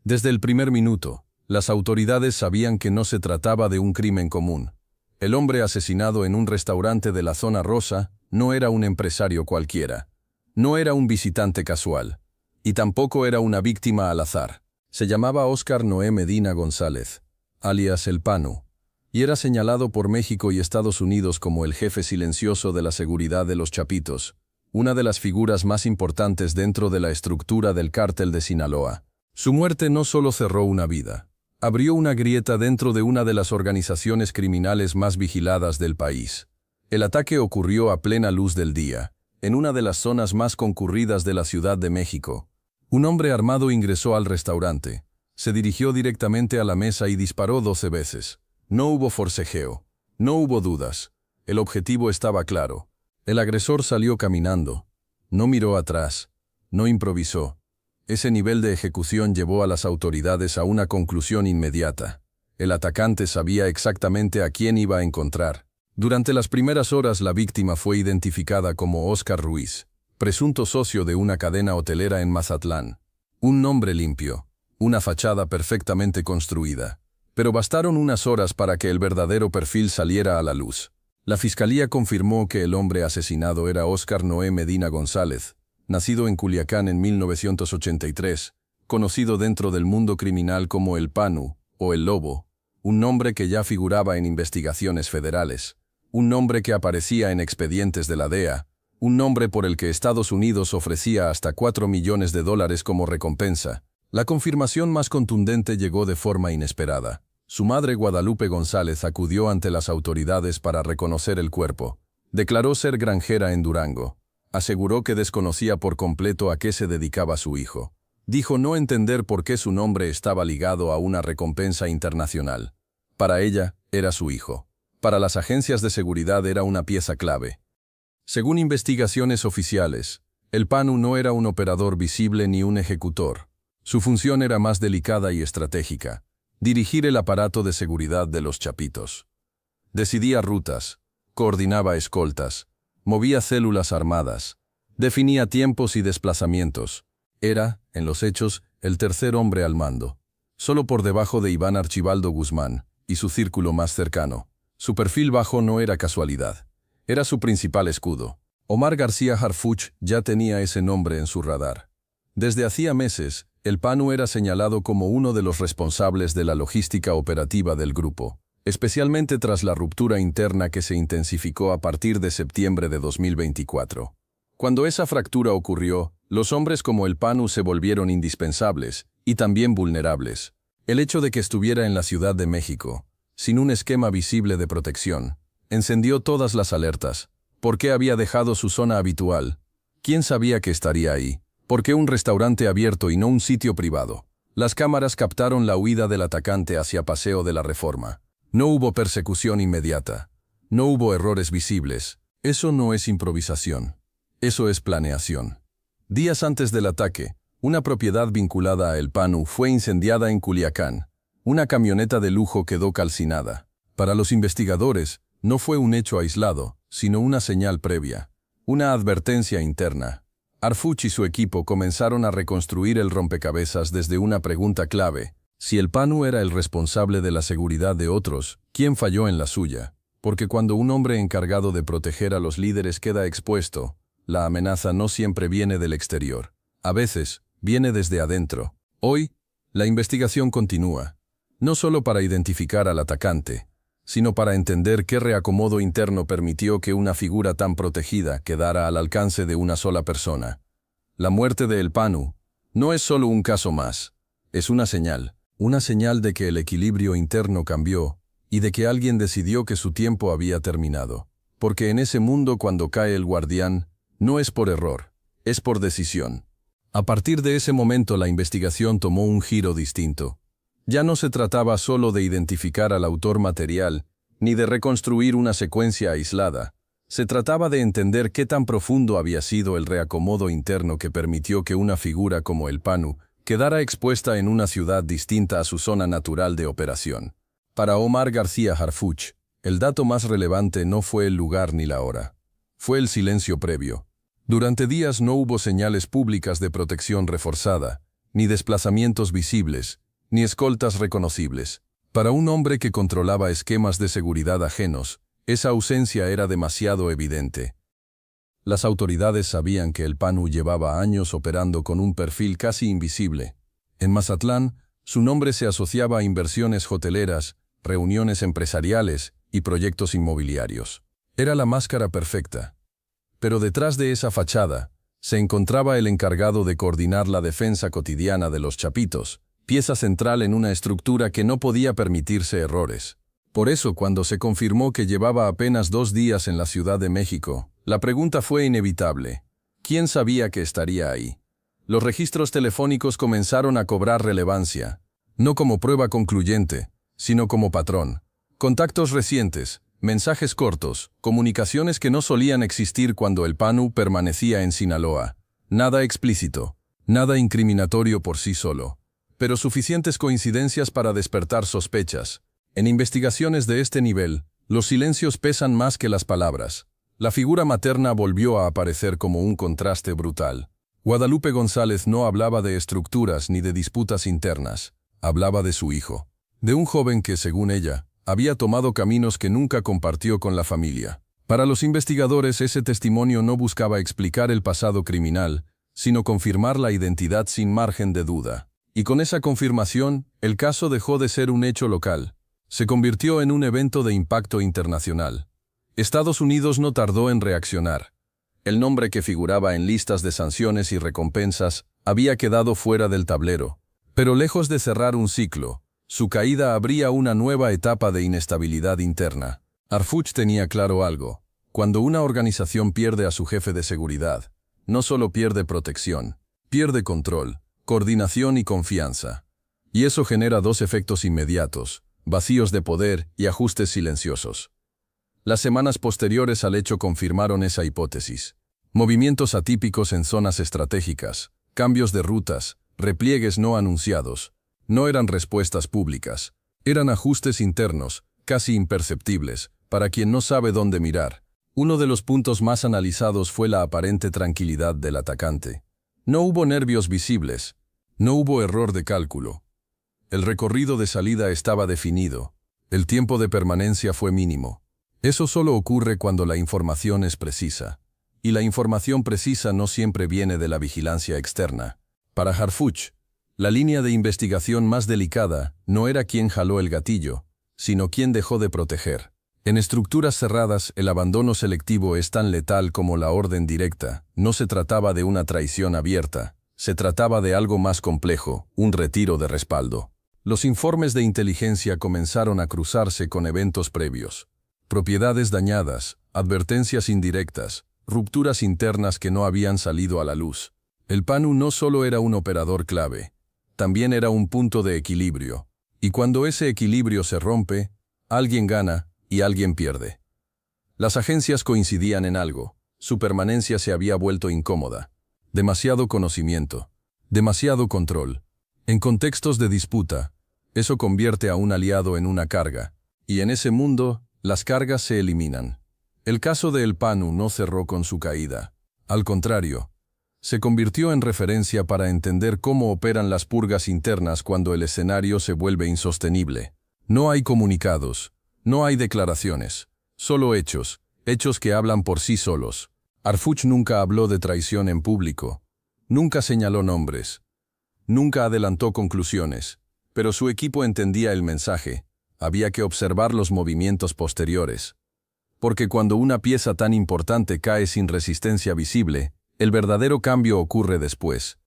Desde el primer minuto, las autoridades sabían que no se trataba de un crimen común. El hombre asesinado en un restaurante de la zona rosa no era un empresario cualquiera. No era un visitante casual. Y tampoco era una víctima al azar. Se llamaba Óscar Noé Medina González, alias El Panu, y era señalado por México y Estados Unidos como el jefe silencioso de la seguridad de los Chapitos, una de las figuras más importantes dentro de la estructura del cártel de Sinaloa. Su muerte no solo cerró una vida, abrió una grieta dentro de una de las organizaciones criminales más vigiladas del país. El ataque ocurrió a plena luz del día, en una de las zonas más concurridas de la Ciudad de México. Un hombre armado ingresó al restaurante, se dirigió directamente a la mesa y disparó 12 veces. No hubo forcejeo, no hubo dudas. El objetivo estaba claro. El agresor salió caminando. No miró atrás, no improvisó. Ese nivel de ejecución llevó a las autoridades a una conclusión inmediata. El atacante sabía exactamente a quién iba a encontrar. Durante las primeras horas la víctima fue identificada como Óscar Ruiz, presunto socio de una cadena hotelera en Mazatlán. Un nombre limpio, una fachada perfectamente construida. Pero bastaron unas horas para que el verdadero perfil saliera a la luz. La fiscalía confirmó que el hombre asesinado era Óscar Noé Medina González, nacido en Culiacán en 1983, conocido dentro del mundo criminal como El Panu, o El Lobo, un nombre que ya figuraba en investigaciones federales, un nombre que aparecía en expedientes de la DEA, un nombre por el que Estados Unidos ofrecía hasta $4 millones como recompensa. La confirmación más contundente llegó de forma inesperada. Su madre Guadalupe González acudió ante las autoridades para reconocer el cuerpo. Declaró ser granjera en Durango. Aseguró que desconocía por completo a qué se dedicaba su hijo. Dijo no entender por qué su nombre estaba ligado a una recompensa internacional. Para ella, era su hijo. Para las agencias de seguridad era una pieza clave. Según investigaciones oficiales, El Panu no era un operador visible ni un ejecutor. Su función era más delicada y estratégica: dirigir el aparato de seguridad de los Chapitos. Decidía rutas, coordinaba escoltas, movía células armadas, definía tiempos y desplazamientos. Era, en los hechos, el tercer hombre al mando, solo por debajo de Iván Archibaldo Guzmán y su círculo más cercano. Su perfil bajo no era casualidad, era su principal escudo. Omar García Harfuch ya tenía ese nombre en su radar. Desde hacía meses, El Panu era señalado como uno de los responsables de la logística operativa del grupo, especialmente tras la ruptura interna que se intensificó a partir de septiembre de 2024. Cuando esa fractura ocurrió, los hombres como El Panu se volvieron indispensables y también vulnerables. El hecho de que estuviera en la Ciudad de México, sin un esquema visible de protección, encendió todas las alertas. ¿Por qué había dejado su zona habitual? ¿Quién sabía que estaría ahí? ¿Por qué un restaurante abierto y no un sitio privado? Las cámaras captaron la huida del atacante hacia Paseo de la Reforma. No hubo persecución inmediata. No hubo errores visibles. Eso no es improvisación. Eso es planeación. Días antes del ataque, una propiedad vinculada a El Panu fue incendiada en Culiacán. Una camioneta de lujo quedó calcinada. Para los investigadores, no fue un hecho aislado, sino una señal previa. Una advertencia interna. Harfuch y su equipo comenzaron a reconstruir el rompecabezas desde una pregunta clave. Si El Panu era el responsable de la seguridad de otros, ¿quién falló en la suya? Porque cuando un hombre encargado de proteger a los líderes queda expuesto, la amenaza no siempre viene del exterior. A veces, viene desde adentro. Hoy, la investigación continúa. No solo para identificar al atacante, sino para entender qué reacomodo interno permitió que una figura tan protegida quedara al alcance de una sola persona. La muerte de El Panu no es solo un caso más, es una señal de que el equilibrio interno cambió y de que alguien decidió que su tiempo había terminado. Porque en ese mundo cuando cae el guardián, no es por error, es por decisión. A partir de ese momento la investigación tomó un giro distinto. Ya no se trataba solo de identificar al autor material, ni de reconstruir una secuencia aislada. Se trataba de entender qué tan profundo había sido el reacomodo interno que permitió que una figura como El Panu quedara expuesta en una ciudad distinta a su zona natural de operación. Para Omar García Harfuch, el dato más relevante no fue el lugar ni la hora. Fue el silencio previo. Durante días no hubo señales públicas de protección reforzada, ni desplazamientos visibles, ni escoltas reconocibles. Para un hombre que controlaba esquemas de seguridad ajenos, esa ausencia era demasiado evidente. Las autoridades sabían que el PANU llevaba años operando con un perfil casi invisible. En Mazatlán, su nombre se asociaba a inversiones hoteleras, reuniones empresariales y proyectos inmobiliarios. Era la máscara perfecta. Pero detrás de esa fachada, se encontraba el encargado de coordinar la defensa cotidiana de los chapitos, pieza central en una estructura que no podía permitirse errores. Por eso, cuando se confirmó que llevaba apenas 2 días en la Ciudad de México, la pregunta fue inevitable. ¿Quién sabía que estaría ahí? Los registros telefónicos comenzaron a cobrar relevancia, no como prueba concluyente, sino como patrón. Contactos recientes, mensajes cortos, comunicaciones que no solían existir cuando el PANU permanecía en Sinaloa. Nada explícito, nada incriminatorio por sí solo, pero suficientes coincidencias para despertar sospechas. En investigaciones de este nivel, los silencios pesan más que las palabras. La figura materna volvió a aparecer como un contraste brutal. Guadalupe González no hablaba de estructuras ni de disputas internas, hablaba de su hijo, de un joven que, según ella, había tomado caminos que nunca compartió con la familia. Para los investigadores, ese testimonio no buscaba explicar el pasado criminal, sino confirmar la identidad sin margen de duda. Y con esa confirmación, el caso dejó de ser un hecho local. Se convirtió en un evento de impacto internacional. Estados Unidos no tardó en reaccionar. El nombre que figuraba en listas de sanciones y recompensas había quedado fuera del tablero. Pero lejos de cerrar un ciclo, su caída abría una nueva etapa de inestabilidad interna. Harfuch tenía claro algo. Cuando una organización pierde a su jefe de seguridad, no solo pierde protección, pierde control, coordinación y confianza. Y eso genera 2 efectos inmediatos: vacíos de poder y ajustes silenciosos. Las semanas posteriores al hecho confirmaron esa hipótesis. Movimientos atípicos en zonas estratégicas, cambios de rutas, repliegues no anunciados. No eran respuestas públicas. Eran ajustes internos, casi imperceptibles, para quien no sabe dónde mirar. Uno de los puntos más analizados fue la aparente tranquilidad del atacante. No hubo nervios visibles. No hubo error de cálculo. El recorrido de salida estaba definido. El tiempo de permanencia fue mínimo. Eso solo ocurre cuando la información es precisa. Y la información precisa no siempre viene de la vigilancia externa. Para Harfuch, la línea de investigación más delicada no era quién jaló el gatillo, sino quién dejó de proteger. En estructuras cerradas, el abandono selectivo es tan letal como la orden directa. No se trataba de una traición abierta. Se trataba de algo más complejo, un retiro de respaldo. Los informes de inteligencia comenzaron a cruzarse con eventos previos. Propiedades dañadas, advertencias indirectas, rupturas internas que no habían salido a la luz. El PANU no solo era un operador clave, también era un punto de equilibrio. Y cuando ese equilibrio se rompe, alguien gana y alguien pierde. Las agencias coincidían en algo: su permanencia se había vuelto incómoda. Demasiado conocimiento, demasiado control. En contextos de disputa, eso convierte a un aliado en una carga, y en ese mundo, las cargas se eliminan. El caso de El PANU no cerró con su caída. Al contrario, se convirtió en referencia para entender cómo operan las purgas internas cuando el escenario se vuelve insostenible. No hay comunicados, no hay declaraciones, solo hechos, hechos que hablan por sí solos. Harfuch nunca habló de traición en público, nunca señaló nombres, nunca adelantó conclusiones, pero su equipo entendía el mensaje. Había que observar los movimientos posteriores. Porque cuando una pieza tan importante cae sin resistencia visible, el verdadero cambio ocurre después.